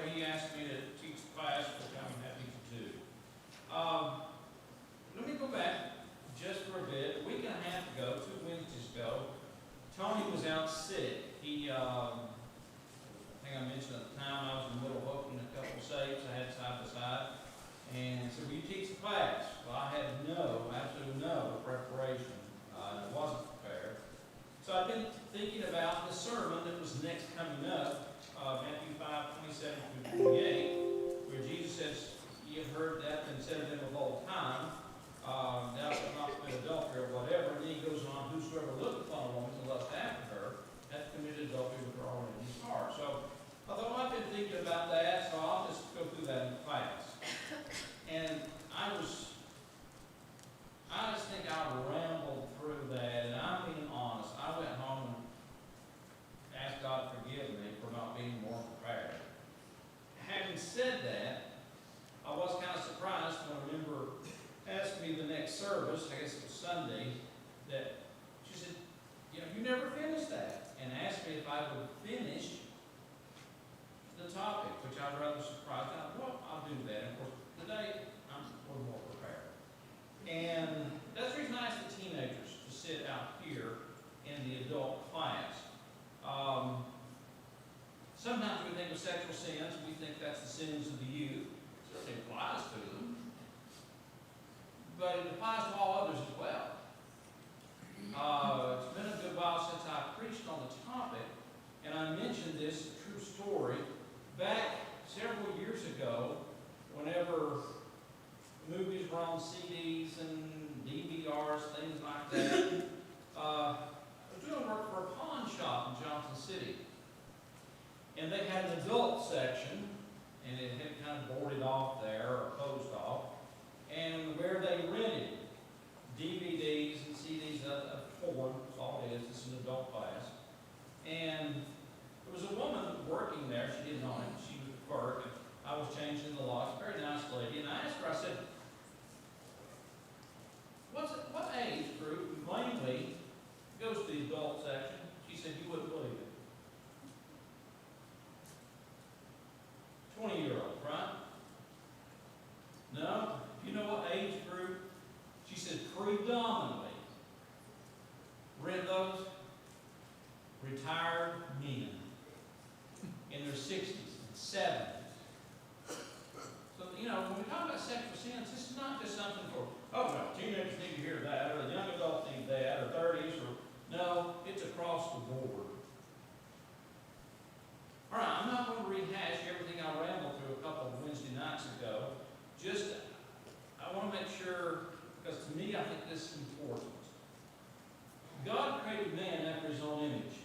anyway, he asked me to teach the class, which I'm happy to do. Let me go back just for a bit. A week and a half ago, 2 Wednesdays ago, Tony was out sick. He, I think I mentioned at the time, I was in the middle of opening a couple of safes I had side by side. And so, will you teach the class? Well, I had absolutely no preparation. I wasn't prepared. So I've been thinking about the sermon that was next coming up, Matthew 5:27-28, where Jesus says, "Ye have heard that and said of them of old time, thou shalt not commit adultery," or whatever. And then he goes on, "Whosoever looketh upon a woman to lust after her, hath committed adultery with her already in his heart." So although I've been thinking about that, so I'll just go through that in class. And I just think I rambled through that, and I'm being honest. I went home and asked God to forgive me for not being more prepared. Having said that, I was kind of surprised when a member asked me the next service, I guess it was Sunday, that she said, "You never finished that," and asked me if I would finish the topic, which I was rather surprised. Well, I'll do that. Of course, today I'm a little more prepared. And that's the reason I asked the teenagers to sit out here in the adult class. Sometimes we think of sexual sins, we think that's the sins of the youth. It certainly applies to them. But it applies to all others as well. It's been a good while since I preached on the topic, and I mentioned this true story back several years ago, whenever movies were on CDs and DVRs, things like that. I was doing work for a pawn shop in Johnson City. And they had an adult section, and it had kind of boarded off there, or closed off, and where they rented DVDs and CDs of porn, that's all it is, it's an adult class. And there was a woman working there, she didn't know it, she was at work, and I was changing the locks, very nice lady, and I asked her, I said, what age group mainly goes to the adult section? She said, "You wouldn't believe it. 20-year-olds, right? No? You know what age group?" She said, "Predominantly." Read those? Retired men in their 60s and 70s. So, when we talk about sexual sins, this is not just something for, teenagers need to hear that, or the young adults need that, or 30s, or no, it's across the board. All right, I'm not going to rehash everything I rambled through a couple of Wednesday nights ago. I want to make sure, because to me, I think this is important. God created man after his own image.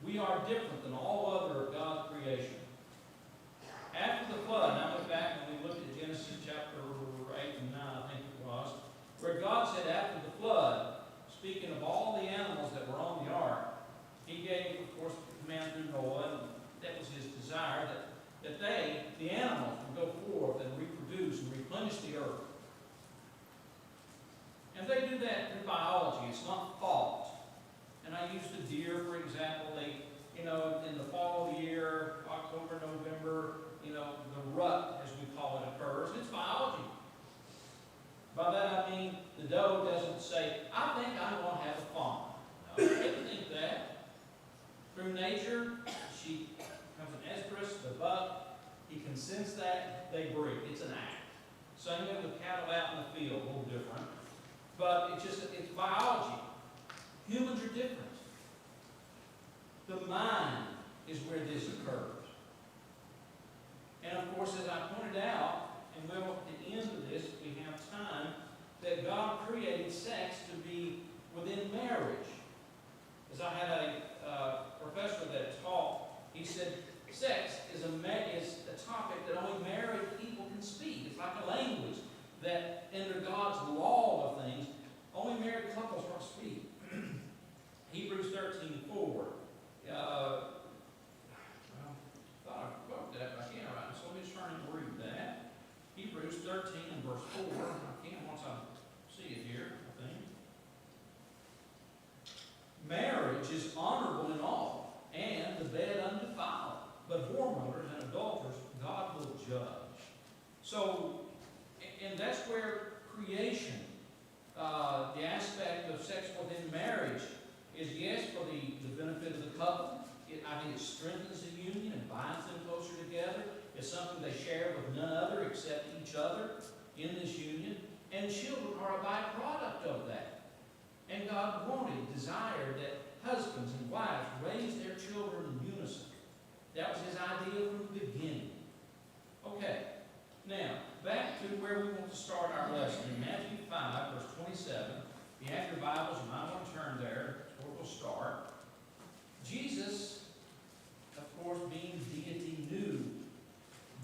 We are different than all other of God's creation. After the flood, and I went back and we looked at Genesis chapter 8 and 9, I think it was, where God said after the flood, speaking of all the animals that were on the ark, he gave, of course, the command through Noah, and that was his desire, that the animals, would go forth and reproduce and replenish the earth. And they do that through biology. It's not thought. And I used the deer, for example. They, in the fall of the year, October, November, the rut, as we call it, occurs. It's biology. By that I mean the doe doesn't say, "I think I want to have a fawn." No, she doesn't think that. Through nature, she becomes an estrus, the buck. He can sense that. They breed. It's an act. Same way with cattle out in the field, a little different. But it's biology. Humans are different. The mind is where this occurs. And of course, as I pointed out, and at the end of this, if we have time, that God created sex to be within marriage. As I had a professor that taught, he said, sex is a topic that only married people can speak. It's like a language that, under God's law of things, only married couples don't speak. Hebrews 13:4. I thought I wrote that, but I can't write it, so let me just turn and read that. Hebrews 13 and verse 4. I can once I see it here, I think. Marriage is honorable in all, and the bed undefiled. But whoremongers and adulterers So, and that's where creation, the aspect of sex within marriage is, yes, for the benefit of the couple. I think it strengthens the union and binds them closer together. It's something they share with none other except each other in this union. And children are a byproduct of that. And God wanted, desired that husbands and wives raise their children in unison. That was His idea from the beginning. Okay, now, back to where we want to start our lesson. In Matthew 5, verse 27. If you have your Bibles, you might want to turn there. That's where we'll start. Jesus, of course, being deity, knew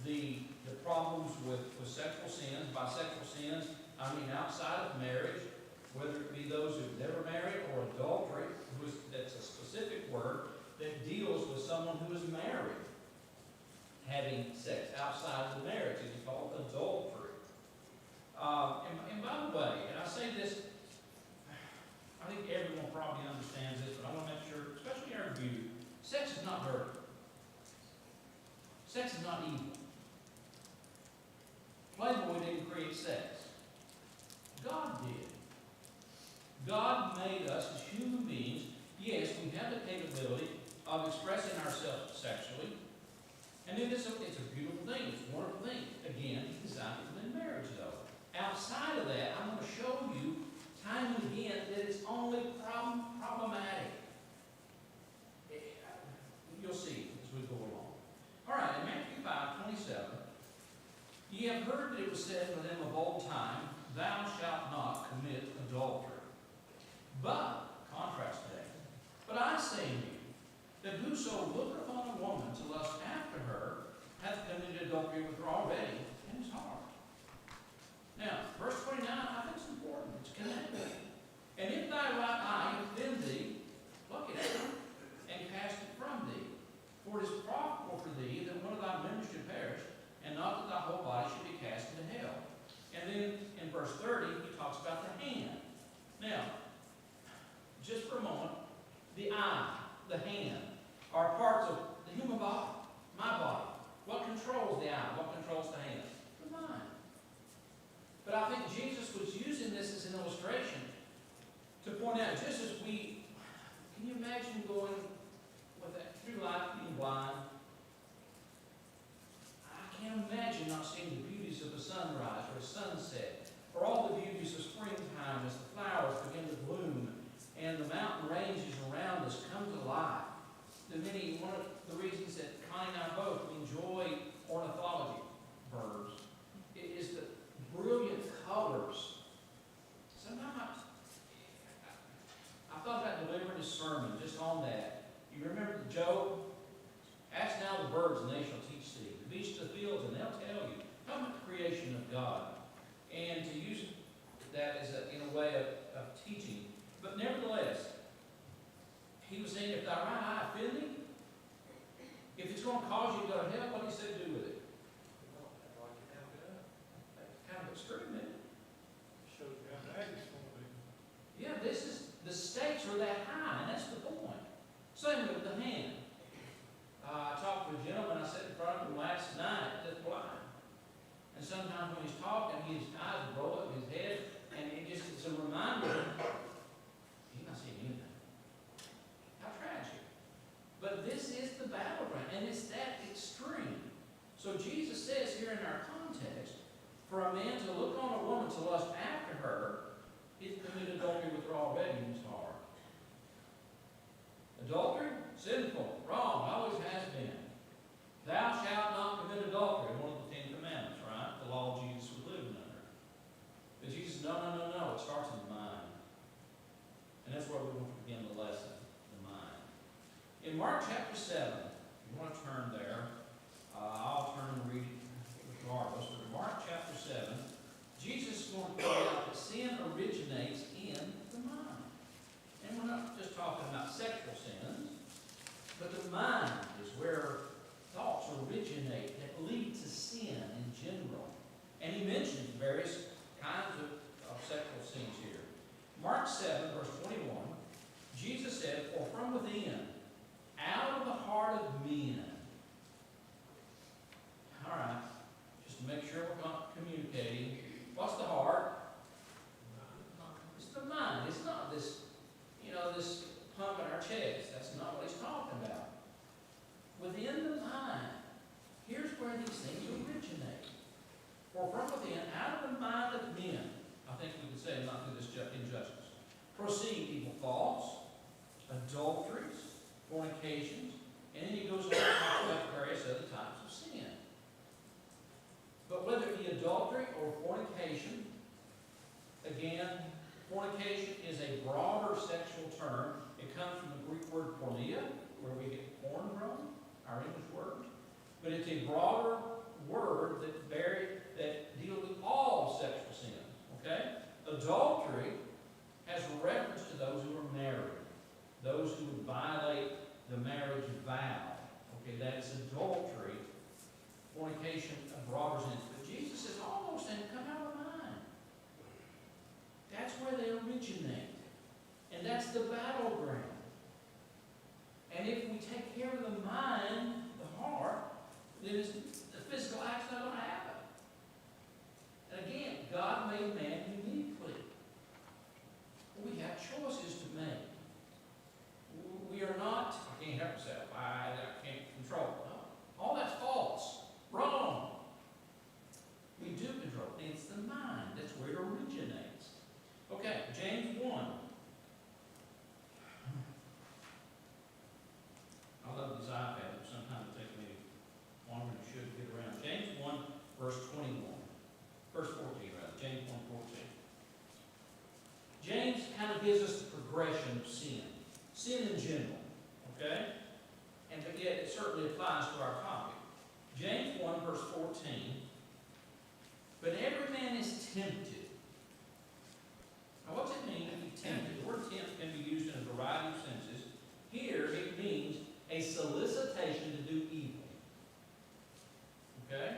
the problems with sexual sins. By sexual sins, I mean outside of marriage, whether it be those who've never married or adultery, that's a specific word that deals with someone who is married having sex outside of the marriage. It is called adultery. And by the way, and I say this, I think everyone probably understands this, but I want to make sure, especially our view, sex is not dirty. Sex is not evil. Playboy didn't create sex. God did. God made us as human beings. Yes, we have the capability of expressing ourselves sexually. And then it's a beautiful thing. It's a wonderful thing. Again, He designed it in marriage, though. Outside of that, I'm going to show you time and again that it's only problematic. You'll see as we go along. All right, in Matthew 5:27, ye have heard that it was said to them of old time, Thou shalt not commit adultery. But, contrast that, but I say unto you, that whoso looketh on a woman to lust after her, hath committed adultery with her already in his heart. Now, verse 29, I think it's important. It's connected. And if thy right eye offend thee, pluck it out, and cast it from thee. For it is profitable for thee that one of thy members should perish, and not that thy whole body should be cast into hell. And then in verse 30, he talks about the hand. Now, just for a moment, the eye, the hand, are parts of the human body, my body. What controls the eye? What controls the hand? The mind. But I think Jesus was using this as an illustration to point out, just as we, can you imagine going with that through life being blind? I can't imagine not seeing the beauties of the sunrise or a sunset, or all the beauties of springtime as the flowers begin to bloom and the mountain ranges around us come to life. One of the reasons that Connie and I both enjoy ornithology, birds, is the brilliant colors. Sometimes I thought about delivering a sermon just on that. You remember Job? Ask now the birds, and they shall teach thee. The beasts of the fields, and they'll tell you. Talking about the creation of God. And to use that as in a way of teaching. But nevertheless, he was saying, if thy right eye offend thee, if it's going to cause you to go to hell, what do you say to do with it? That's kind of extreme, isn't it? Shows you how bad it's going to be. Yeah, the stakes are that high, and that's the point. Same with the hand. I talked to a gentleman, I sat in front of him last night, that's blind. And sometimes when he's talking, his eyes roll up his head, and it's a reminder, he's not seeing anything. How tragic. But this is the battleground, and it's that extreme. So Jesus says here in our context, for a man to look on a woman to lust after her, he's committed adultery with her already in his heart. Adultery? Sinful. Wrong. Always has been. Thou shalt not commit adultery. One of the 10 Commandments, right? The law Jesus was living under. But Jesus, no. It starts in the mind. And that's where we want to begin the lesson, the mind. In Mark chapter 7, if you want to turn there, I'll turn and read it regardless. But in Mark chapter 7, Jesus is going to point out that sin originates in the mind. And we're not just talking about sexual sins. these things originate? For from within, out of the mind of men, I think we could say, not through this injustice, proceed evil thoughts, adulteries, fornications, and then he goes on to talk about various other types of sin. But whether it be adultery or fornication, again, fornication is a broader sexual term. It comes from the Greek word porneia, where we get porn from, our English word. But it's a broader word that deals with all sexual sins. Okay? Adultery has reference to those who are married, those who would violate the marriage vow. Okay, that's adultery. Fornication, a broader sense. But Jesus says all those things come out of mind. That's where they originate. And that's the battleground. And if we take care of the mind, the heart, then the physical act's not going to happen. And again, God made man uniquely. We have choices to make. We are not, I can't help myself, I can't control. No. All that's false. Wrong. We do control. It's the mind. That's where it originates. Okay, James 1. I love these iPads, but sometimes it takes me longer than it should to get around. James 1, verse 21. Verse 14, rather. James 1:14. James kind of gives us the progression of sin. Sin in general. Okay? And but yet it certainly applies to our topic. James 1, verse 14. But every man is tempted. Now what's it mean to be tempted? The word tempt can be used in a variety of senses. Here it means a solicitation to do evil. Okay?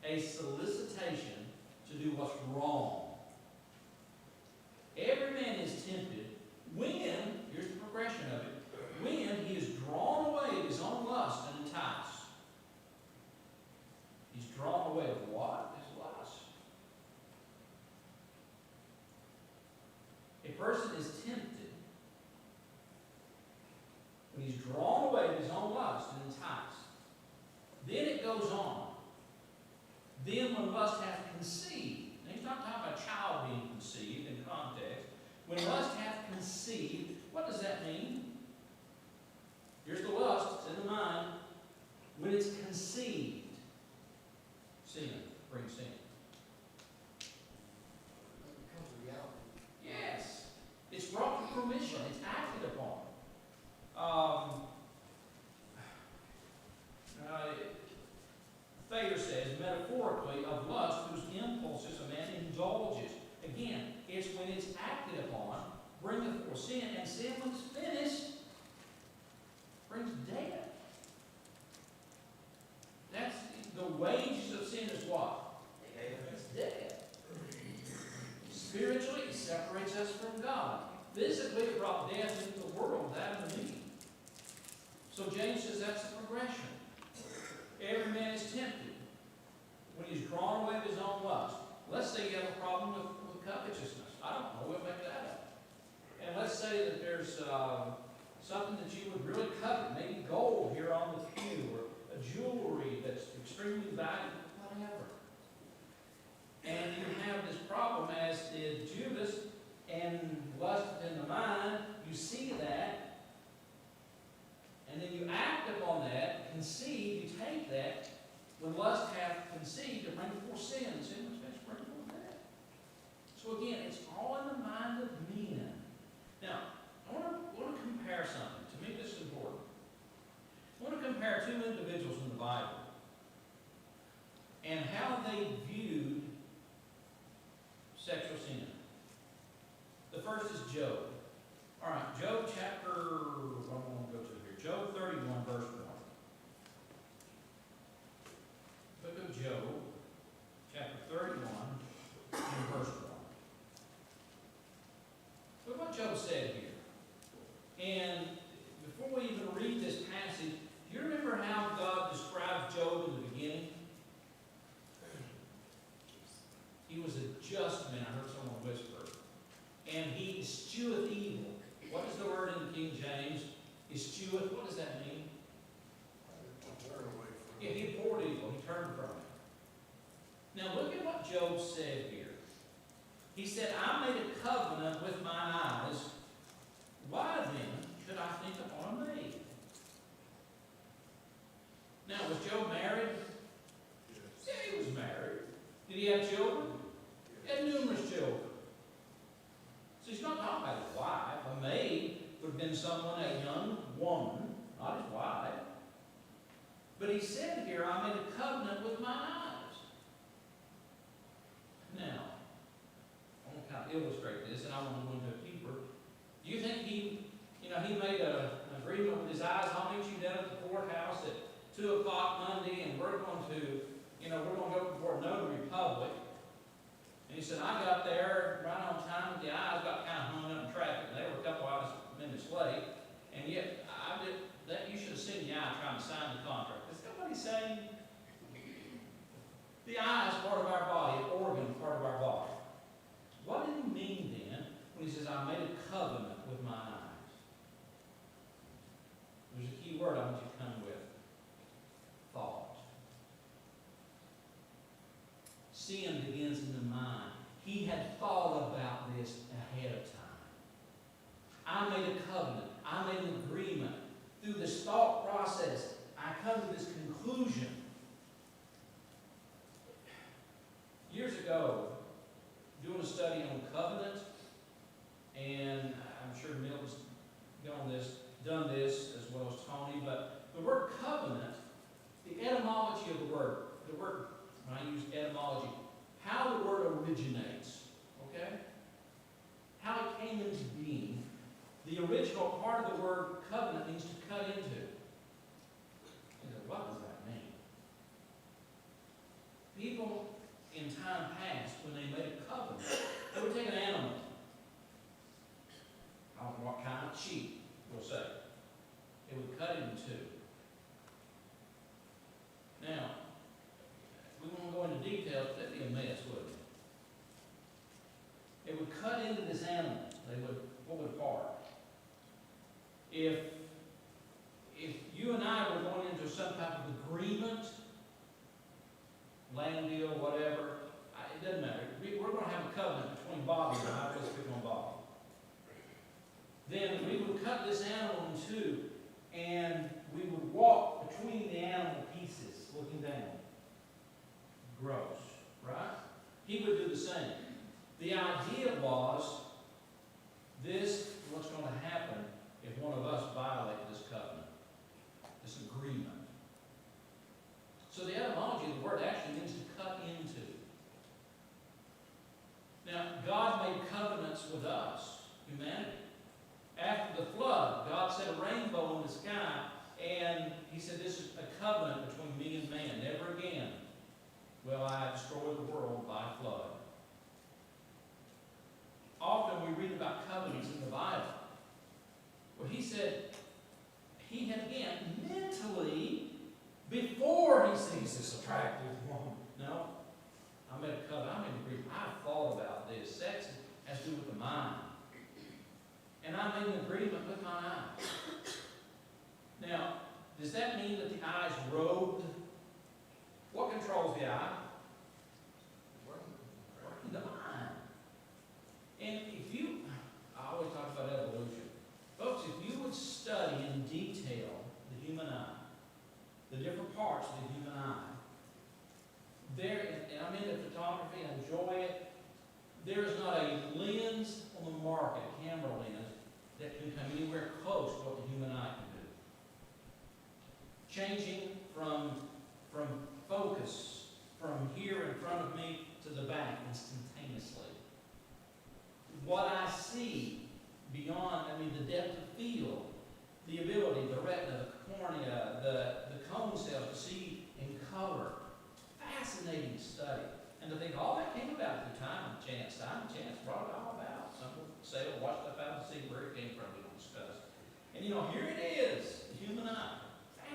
A solicitation to do what's wrong. Every man is tempted when, here's the progression of it, when he is drawn away of his own lust and enticed. He's drawn away of what? His lust. A person is tempted when he's drawn away of his own lust and enticed. Then it goes on. Then when lust hath conceived, and he's not talking about a child being conceived in context. When lust hath conceived, what does that mean? Here's the lust, it's in the mind. When it's conceived, sin brings sin. It becomes reality. Yes. It's brought to fruition. It's acted upon. Thayer says, metaphorically, of lust whose impulses a man indulges. Again, it's when it's acted upon, bringeth forth sin, and sin, when it's finished, brings death. That's the wages of sin is what? It's death. Spiritually, it separates us from God. Physically, it brought death into the world, Adam and Eve. So James says that's the progression. Every man is tempted when he's drawn away of his own lust. Let's say you have a problem with covetousness. I don't know, we'll make that up. And let's say that there's something that you would really covet, maybe gold here on the pew, or a jewelry that's extremely valuable, whatever. And you have this problem, as did Judas, and lust in the mind, you see that, and then you act upon that, conceive, you take that, when lust hath conceived, to bring forth sin, sin which makes bring forth death. So again, it's all in the mind of men. Now, I want to compare something. To me, this is important. I want to compare two individuals in the Bible and how they viewed sexual sin. The first is Job. All right, Job chapter, what am I going to go to here? Job 31, verse 1. Book of Job, chapter 31, and verse 1. Look what Job said here. And before we even read this passage, do you remember how God describes Job in the beginning? turn from it. Now look at what Job said here. He said, I made a covenant with mine eyes. Why then should I think upon a maid? Now, was Job married? Yeah, he was married. Did he have children? He had numerous children. So he's not talking about his wife. A maid would have been someone, a young woman, not his wife. But he said here, I made a covenant with my eyes. Now, I want to kind of illustrate this, and I want to go into it deeper. Do you think he made an agreement with his eyes? I'll meet you down at the courthouse at 2 o'clock Monday, and we're going to go before a notary public. And he said, I got there right on time, but the eyes got kind of hung up in traffic. They were a couple hours, minutes late, and yet you should have seen the eye trying to sign the contract. Is that what he's saying? The eye is part of our body, an organ part of our body. What did he mean then when he says, I made a covenant with my eyes? There's a key word I want you to come with. Thought. Sin begins in the mind. He had thought about this ahead of time. I made a covenant. I made an agreement. Through this thought process, I come to this conclusion. Years ago, doing a study on covenant, and I'm sure Milton's done this as well as Tony, but the word covenant, the etymology of the word, when I use etymology, how the word originates, okay? How it came into being. The original part of the word covenant means to cut into. You know, what does that mean? People in time past, when they made a covenant, they would take an animal. I don't know what kind of sheep, we'll say. They would cut it in two. Now, we won't go into details, that'd be a mess, wouldn't it? It would cut into this animal. They would pull it apart. If you and I were going into some type of agreement, land deal, whatever, it doesn't matter. We're going to have a covenant between Bobby and I, let's pick on Bobby. Then we would cut this animal in two, and we would walk between the animal pieces, looking down. Gross, right? He would do the same. The idea was, this is what's going to happen if one of us violates this covenant, this agreement. So the etymology of the word actually means to cut into. Now, God made covenants with us, humanity. After the flood, God set a rainbow in the sky, and he said, this is a covenant between me and man. Never again will I destroy the world by flood. Often we read about covenants in the Bible. Well, he said, he had again, mentally, before he sees this attractive woman. No, I made a covenant, I made an agreement. I thought about this. Sex has to do with the mind. And I made an agreement with my eyes. Now, does that mean that the eye's robed? What controls the eye? The mind. And I always talk about evolution. Folks, if you would study in detail the human eye, the different parts of the human eye, and I'm into photography, I enjoy it, there is not a lens on the market, a camera lens, that can come anywhere close to what the human eye can do. Changing from focus, from here in front of me to the back instantaneously. What I see beyond, the depth of field, the ability, the retina, the cornea, the cone cells to see in color. Fascinating study. And to think all that came about through time and chance. Time and chance brought it all about. Some will say, well, watch stuff out and see where it came from. We don't discuss. And here it is, the human eye.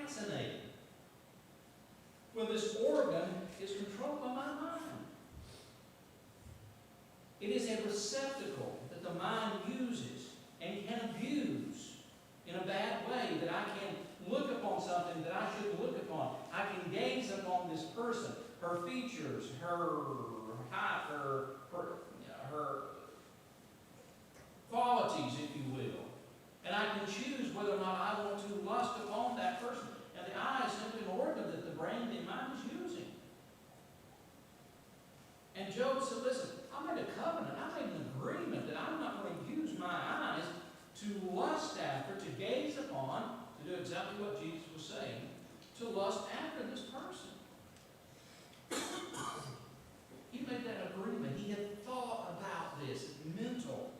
Fascinating. Well, this organ is controlled by my mind. It is a receptacle that the mind uses and can abuse in a bad way, that I can look upon something that I shouldn't look upon. I can gaze upon this person, her features, her height, her qualities, if you will. And I can choose whether or not I want to lust upon that person. And the eye is simply an organ that the brain and mind is using. And Job said, listen, I made a covenant, I made an agreement that I'm not going to use my eyes to lust after, to gaze upon, to do exactly what Jesus was saying, to lust after this person. He made that agreement. He had thought about this, mental.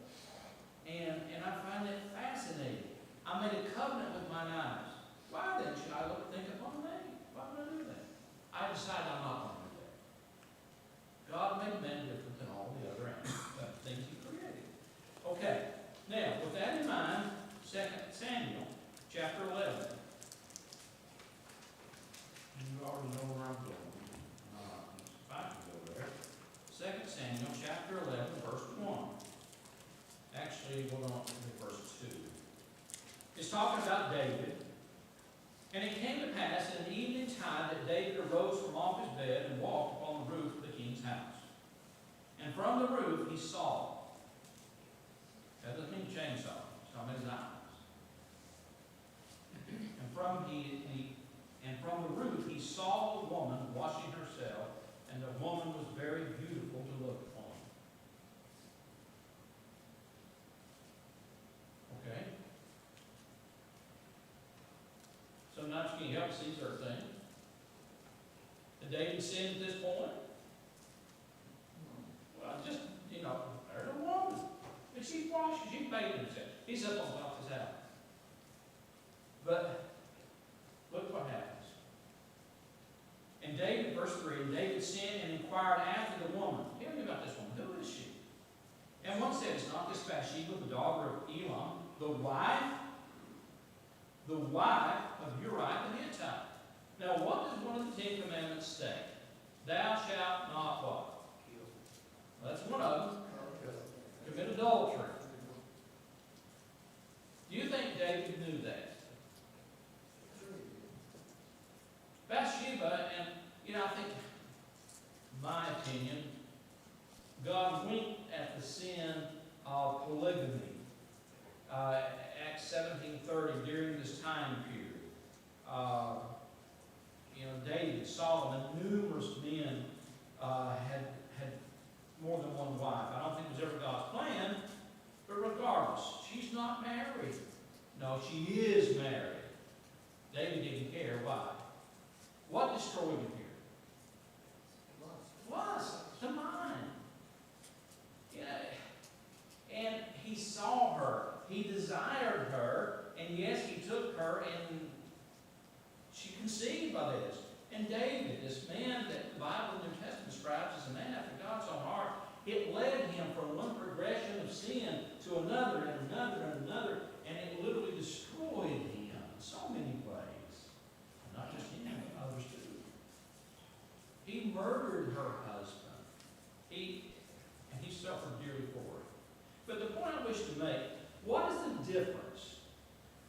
And I find it fascinating. I made a covenant with mine eyes. Why then should I think upon me? Why would I do that? I decided I'm not going to do that. God made man different than all the other things he created. Okay, now with that in mind, 2 Samuel chapter 11. You already know where I'm going. If I can go there. 2 Samuel chapter 11, verse 1. Actually, hold on to verse 2. It's talking about David. And it came to pass in the evening tide that David arose from off his bed and walked upon the roof of the king's house. And from the roof he saw. That doesn't mean chainsaw. It's talking about his eyes. And from the roof he saw a woman washing herself, and the woman was very beautiful to look upon. Okay? So now can you help see certain things? Did David sin at this point? Well, just, there's a woman. And she washes, she bathes herself. He's up on top of his house. But look what happens. And David, verse 3, and David sent and inquired after the woman. Tell me about this woman. Who is she? And one said, it's not this Bathsheba, the daughter of Elam, the wife of Uriah the Hittite. Now, what does one of the 10 Commandments say? Thou shalt not what? Well, that's one of them. Commit adultery. Do you think David knew that? Bathsheba, and I think, my opinion, God winked at the sin of polygamy. Acts 17:30, during this time period. David, Solomon, numerous men had more than one wife. I don't think it was ever God's plan, but regardless, she's not married. No, she is married. David didn't care. Why? What destroyed him here? Lust, the mind. And he saw her. He desired her. And yes, he took her, and she conceived by this. And David, this man that the Bible in the New Testament describes as a man after God's own heart, it led him from one progression of sin to another and another and another, and it literally destroyed him in so many ways. Not just him, but others too. He murdered her husband. And he suffered dearly for it. But the point I wish to make, what is the difference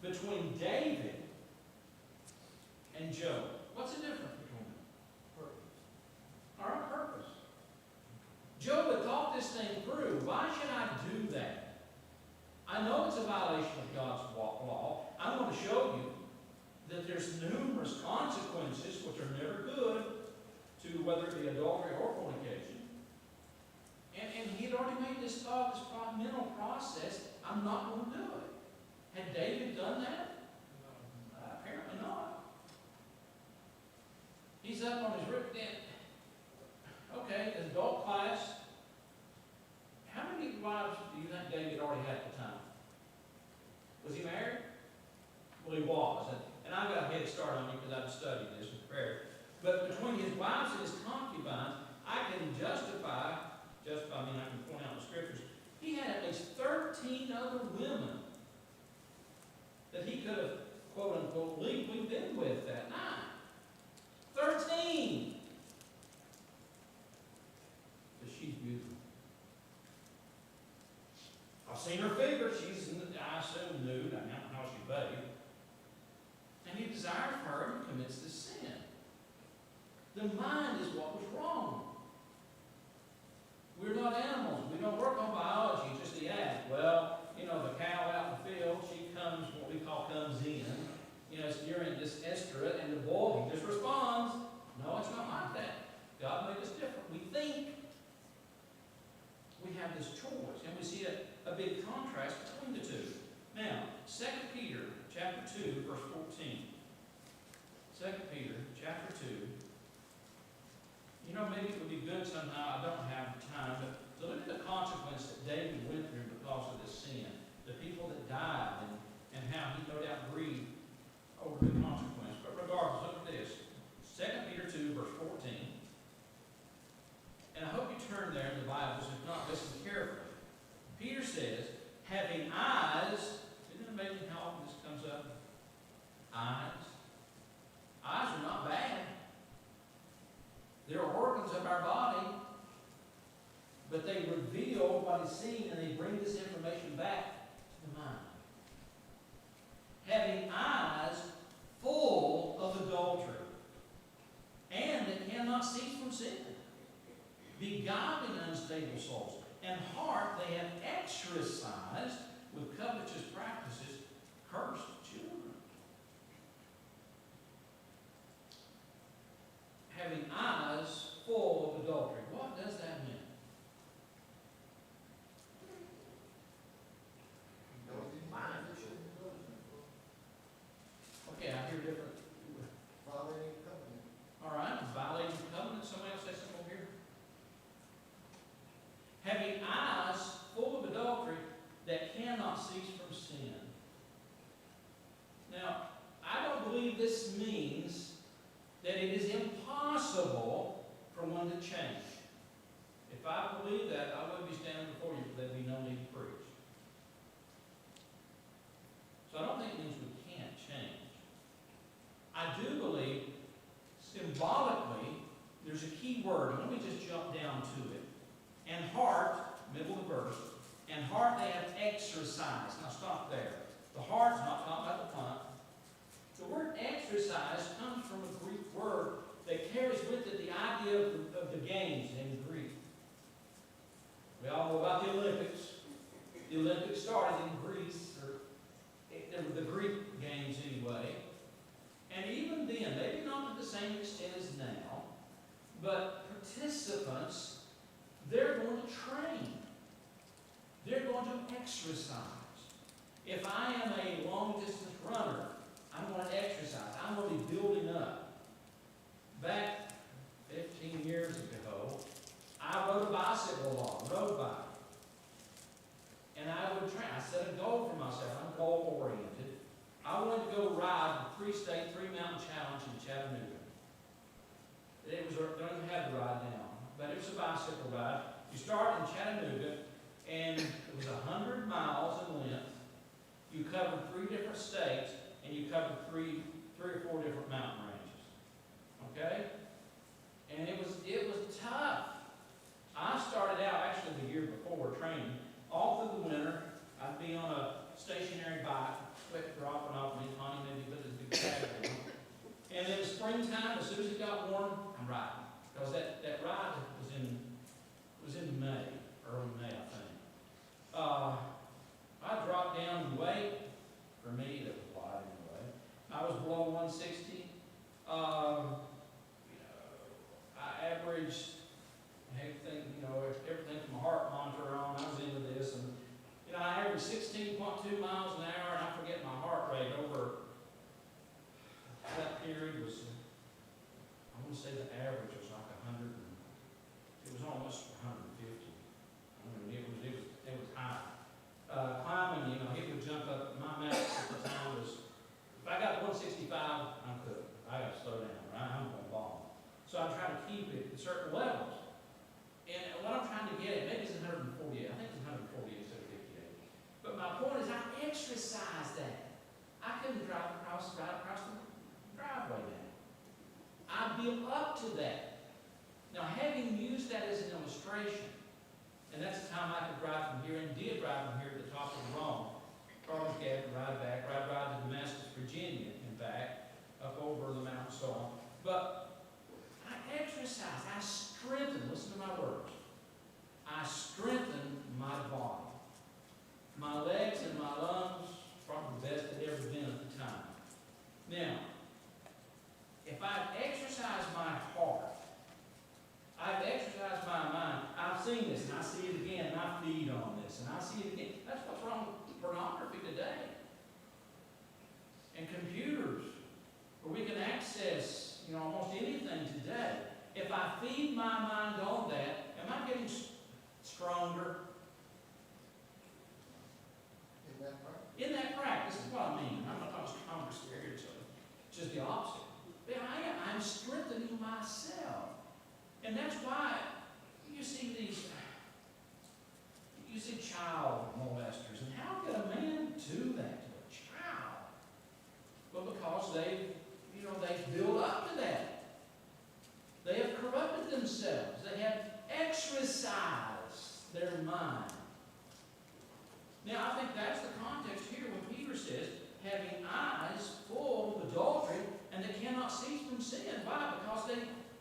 between David and Job? What's the difference between them? Purpose. All right, purpose. Job had thought this thing through. Why should I do that? I know it's a violation of God's law. I'm going to show you that there's numerous consequences which are never good to whether it be adultery or fornication. And he had already made this thought, this mental process, I'm not going to do it. Had David done that? Apparently not. He's up on his roof. Okay, adult class. How many wives do you think David already had at the time? Was he married? Well, he was. And I've got a head start on you because I've studied this and prepared. But between his wives and his concubines, I can I can point out in the scriptures, he had at least 13 other women that he could have, quote unquote, legally been with that night. 13! The mind is what was wrong. We're not animals. We don't work on biology, just the act. Well, you know, the cow out in the field, she comes, what we call comes in. You know, it's during this estrus, and the bull, he just responds. No, it's not like that. God made us different. We think. We have this choice, and we see a big contrast between the two. Now, 2 Peter chapter 2, verse 14. 2 Peter chapter 2. You know, maybe it would be good somehow, I don't have time, but to look at the consequence that David went through because of this sin. The people that died and how he no doubt grieved over the consequence. But regardless, look at this. 2 Peter 2, verse 14. And I hope you turn there in the Bibles. If not, listen carefully. Peter says, having eyes, isn't it amazing how often this comes up? Eyes. Eyes are not bad. They're organs of our body, but they reveal what is seen and they bring this information back to the mind. Having eyes full of adultery, and that cannot cease from sin, beguiling unstable souls, and heart they have exercised with covetous practices, cursed children. Having eyes full of adultery. What does that mean? Okay, I hear different. Violating covenant. All right, violating the covenant. Somebody else say something over here. Having eyes full of adultery that cannot cease from sin. Now, I don't believe this means that it is impossible for one to change. If I believe that, I wouldn't be standing before you, there'd be no need to preach. So I don't think it means we can't change. I do believe, symbolically, there's a key word. Let me just jump down to it. And heart, middle of the verse, and heart they have exercised. Now stop there. The heart's not talking about the pump. The word exercise comes from a Greek word that carries with it the idea of the games in Greek. We all know about the Olympics. The Olympics started in Greece, or the Greek games anyway. And even then, maybe not to the same extent as now, but participants, they're going to train. They're going to exercise. If I am a long-distance runner, I'm going to exercise. I'm going to be building up. Back 15 years ago, I rode a bicycle a lot, road bike. And I would train. I set a goal for myself. I'm goal-oriented. I wanted to go ride the three-state, three-mountain challenge in Chattanooga. It was, I don't even have the ride now, but it was a bicycle ride. You start in Chattanooga, and it was 100 miles in length. You covered 3 different states, and you covered three or four different mountain ranges. Okay? And it was tough. I started out actually the year before training. All through the winter, I'd be on a stationary bike, sweat dropping off me, Connie maybe put a big tag on. And in the springtime, as soon as it got warm, I'm riding. Because that ride was in May, early May, I think. I dropped down in weight. For me, that was a lot anyway. I was below 160. I averaged everything from a heart monitor on. I was into this, and I averaged 16.2 miles an hour, and I forget my heart rate over that period was. I want to say the average was like 100. It was almost 150. I mean, it was high. Climbing, it would jump up. My max at the time was, if I got 165, I'm cooked. I got to slow down, right? I'm going to bomb. So I try to keep it at certain levels. And what I'm trying to get at, maybe it's 148. I think it's 148 instead of 58. But my point is, I exercise that. I couldn't drive across the driveway now. I built up to that. Now, having used that as an illustration, and that's the time I could drive from here, and did drive from here to the top of Rome, Carter's Gap, ride back, ride to Damascus, Virginia, and back, up over the mountain, so on. But I my words. I strengthen my body. My legs and my lungs, probably the best they'd ever been at the time. Now, if I've exercised my heart, I've exercised my mind, I've seen this, and I see it again, and I feed on this, and I see it again. That's what's wrong with pornography today. And computers, where we can access, almost anything today. If I feed my mind on that, am I getting stronger? In that part? In that practice, this is what I mean. I'm not talking stronger spiritually. It's just the opposite. But I'm strengthening myself. And that's why you see child molesters. And how could a man do that to a child? Well, because they've built up to that. They have corrupted themselves. They have exercised their mind. Now, I think that's the context here when Peter says, having eyes full of adultery, and they cannot cease from sin. Why? Because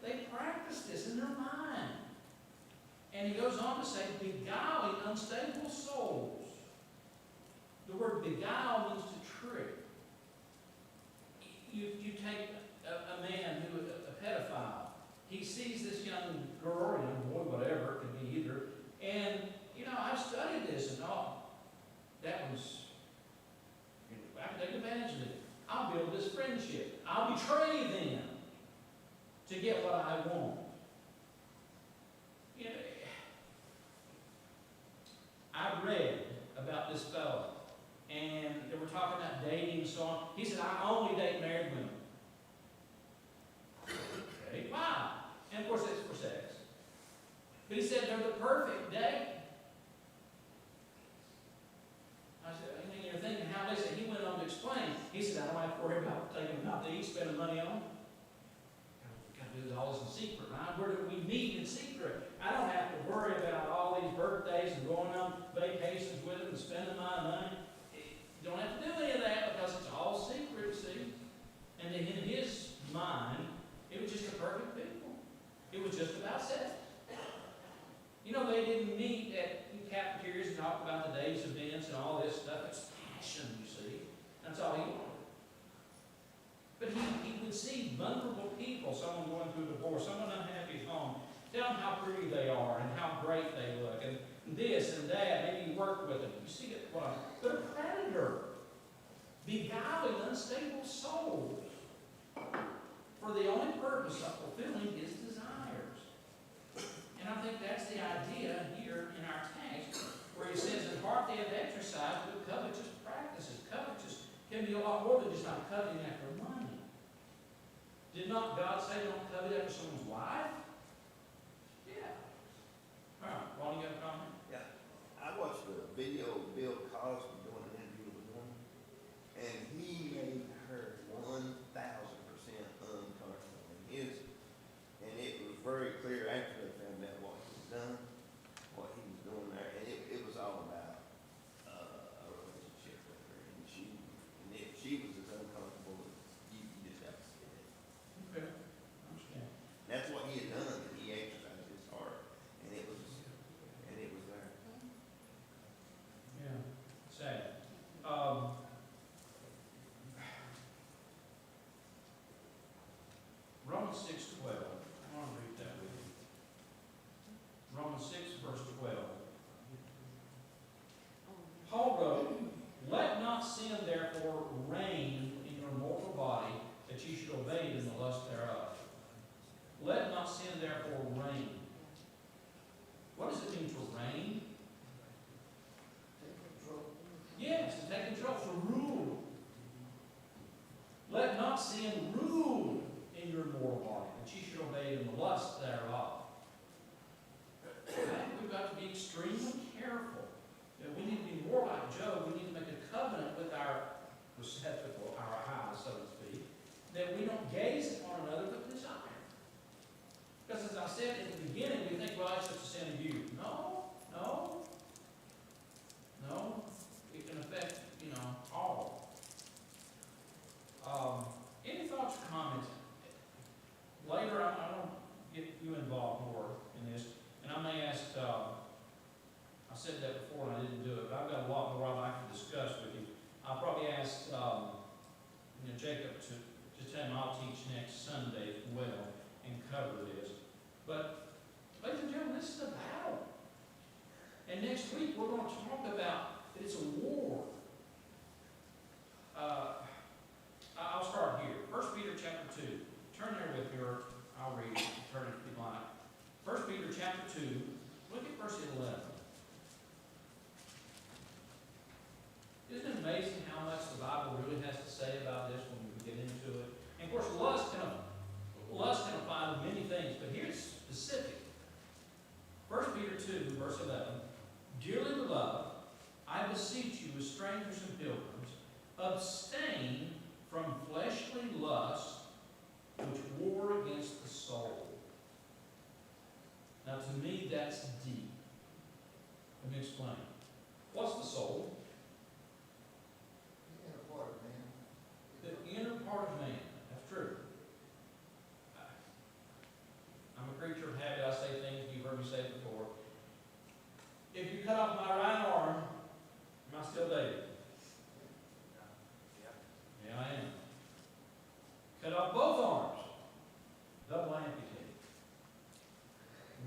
they practice this in their mind. And he goes on to say, beguiling unstable souls. The word beguile means to trick. You take a man who is a pedophile. He sees this young girl or young boy, whatever, it could be either. And, I've studied this and all. That was, I can take advantage of it. I'll build this friendship. I'll betray them to get what I want. I read about this fellow, and they were talking about dating and so on. He said, I only date married women. Okay, why? And of course, it's for sex. But he said they're the perfect date. I said, you're thinking how they said. He went on to explain. He said, I don't have to worry about taking them out to eat, spending money on them. We've got to do all this in secret, right? Where do we meet in secret? I don't have to worry about all these birthdays and going on vacations with them and spending my money. You don't have to do any of that because it's all secret, see? And in his mind, it was just a perfect people. It was just about sex. They didn't meet at cafeterias and talk about the day's events and all this stuff. It's passion, you see. That's all he wanted. But he would see vulnerable people, someone going through a divorce, someone unhappy at home, tell them how pretty they are and how great they look, and this and that. Maybe you work with them. You see it. But a predator, beguiling unstable souls for the only purpose of fulfilling his desires. And I think that's the idea here in our text, where he says, in heart they have exercised with covetous practices. Covetous can be a lot more than just not coveting after money. Did not God say don't covet after someone's wife? Yeah. All right, Ron, you got a comment? Yeah, I watched a video of Bill Cosby doing an interview with a woman, and he made her 1,000% uncomfortable. And it was very clear after they found out what he'd done, what he was doing there, and it was all about a relationship with her. And if she was as uncomfortable as you just have to see it. Okay. I understand. That's what he had done, and he exercised his heart, and it was there. Yeah. Sad. Romans 6:12. I want to read that with you. Romans 6, verse 12. Paul wrote, let not sin therefore reign in your mortal body, that ye should obey it in the lust thereof. Let not sin therefore reign. What does it mean to reign? Take control. Yes, to take control, to rule. Let not sin rule in your mortal body, that ye should obey it in the lust thereof. I think we've got to be extremely careful. We need to be more like Job. We need to make a covenant with our receptacle, our eyes, so to speak, that we don't gaze upon another with desire. Because as I said at the beginning, we think, well, that's just a sin of you. No. It can affect, all. Any thoughts or comments? Later, I want to get you involved more in this. said that before and I didn't do it, but I've got a lot more I'd like to discuss with you. I'll probably ask, Jacob to tell him I'll teach next Sunday as well and cover this. But, ladies and gentlemen, this is a battle. And next week, we're going to talk about that it's a war. I'll start here. 1 Peter chapter 2. Turn there with me, or I'll read it. Turn it if you like. 1 Peter chapter 2. Look at verse 11. Isn't it amazing how much the Bible really has to say about this when we get into it? And of course, lust can apply to many things, but here's specific. 1 Peter 2, verse 11. Dearly beloved, I beseech you as strangers and pilgrims, abstain from fleshly lusts which war against the soul. Now, to me, that's deep. Let me explain. What's the soul? The inner part of man. The inner part of man. That's true. I'm a creature of habit. I say things you've heard me say before. If you cut off my right arm, am I still David? Yeah, I am. Cut off both arms, double amputated.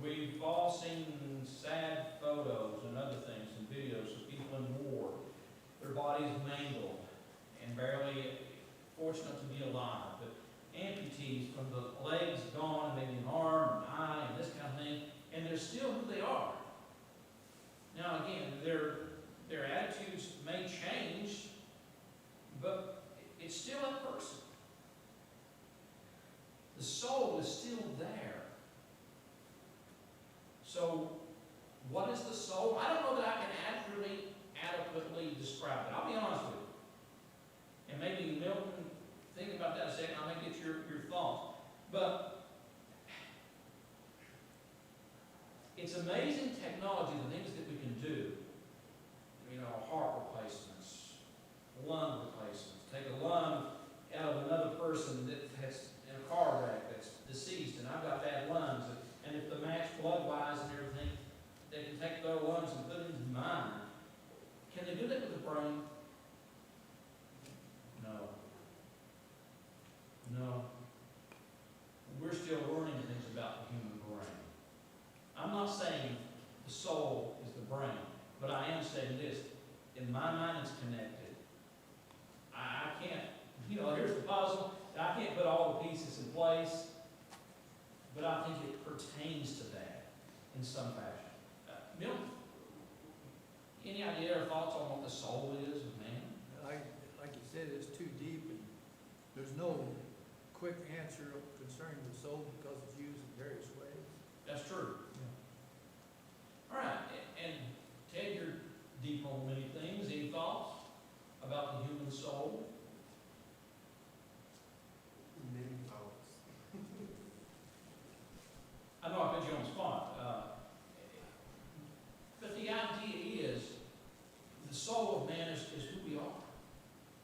We've all seen sad photos and other things and videos of people in war, their bodies mangled and barely fortunate to be alive, but amputees from the legs gone, and maybe an arm, an eye, and this kind of thing, and they're still who they are. Now again, their attitudes may change, but it's still a person. The soul is still there. So, what is the soul? I don't know that I can adequately describe it. I'll be honest with you. And maybe Milton, think about that a second. I may get your thoughts. But it's amazing technology, the things that we can do. You know, heart replacements, lung replacements. Take a lung out of another person that has in a car wreck that's deceased, and I've got bad lungs, and if the match blood-wise and everything, they can take their lungs and put it into mine. Can they do that with the brain? No. No. We're still learning things about the human brain. I'm not saying the soul is the brain, but I am saying this. In my mind, it's connected. I can't, here's the puzzle. I can't put all the pieces in place, but I think it pertains to that in some fashion. Milton, any idea or thoughts on what the soul is of man? Like you said, it's too deep, and there's no quick answer concerning the soul because it's used in various ways. That's true. All right, and Ted, you're deep on many things. Any thoughts about the human soul? Many thoughts. I know I put you on the spot, but the idea is the soul of man is who we are.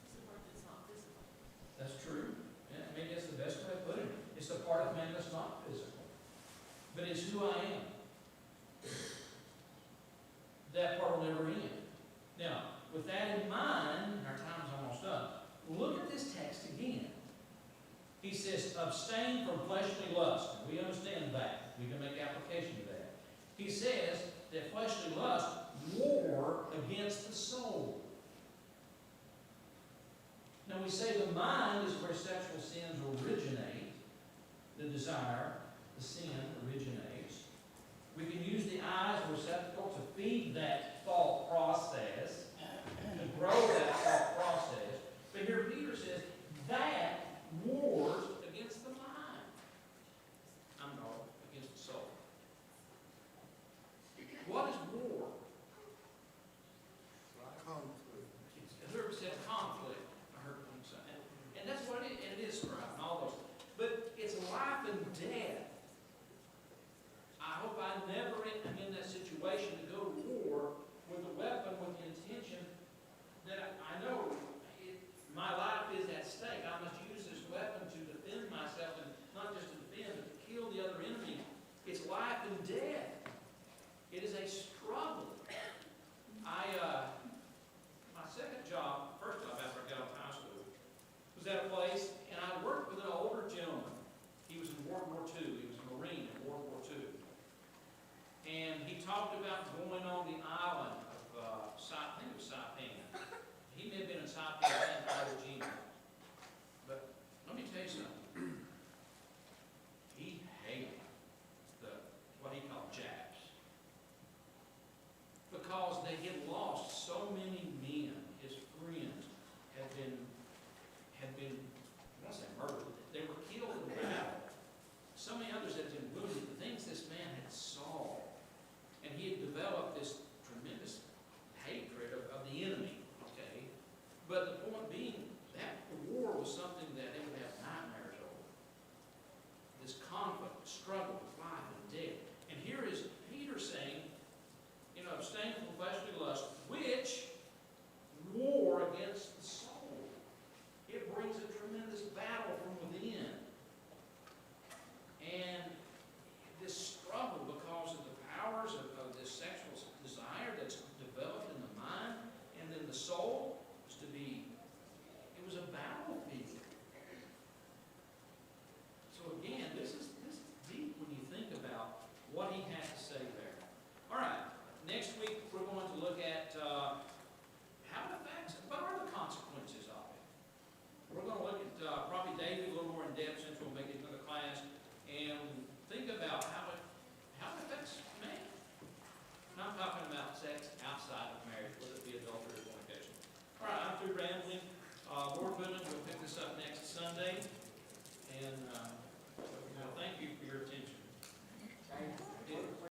It's the part that's not physical. That's true. Yeah, maybe that's the best way to put it. It's the part of man that's not physical, but it's who I am. That part will never end. Now, with that in mind, our time's almost up. Look at this text again. He says, abstain from fleshly lust. We understand that. We can make application to that. He says that fleshly lust war against the soul. Now we say the mind is where sexual sins originate. The desire, the sin originates. We can use the eyes as receptacle to feed that thought process, to grow that thought